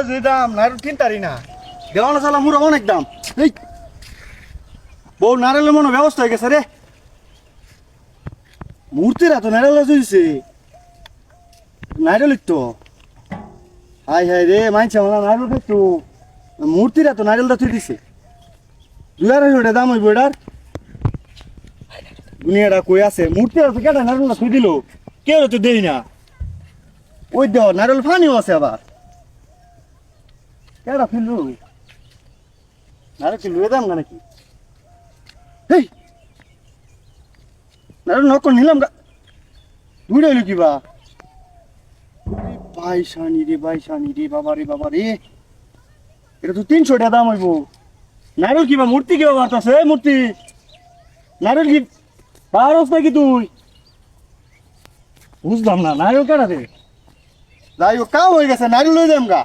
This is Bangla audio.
যে দাম নারকেল কিনতারি না দেওয়ানো চালা মুড়া অনেক দাম। এই বউ নারকেলের মনে ব্যবস্থা হয়ে গেছে রে। মূর্তির এত নারকেল জুইছে নারকেল তো হাই হাই রে মানছে আমার নারকেল একটু মূর্তির এত নারকেলটা তুই দিছে 2,200 দাম হইব এটার। দুনিয়াটা কই আছে মূর্তি আছে কেটা নারকেলটা তুই দিল কেউ তো দেই না। ওই দেহ নারকেল ফানিও আছে আবার কেডা ফিরলু নারকেল লুয়ে দাম না নাকি। এই নারকেল নকল নিলাম গা ঘুরে এলো কিবা বাইশানি রে বাবা রে এটা তো 300 টাকা দাম হইব। নারকেল কিবা মূর্তি কিবা বাড়তাছে মূর্তি নারকেল কি পারস নাকি তুই বুঝলাম না নারকেল কেডা রে যাই হোক কাম হয়ে গেছে নারকেল লয়ে যাম গা।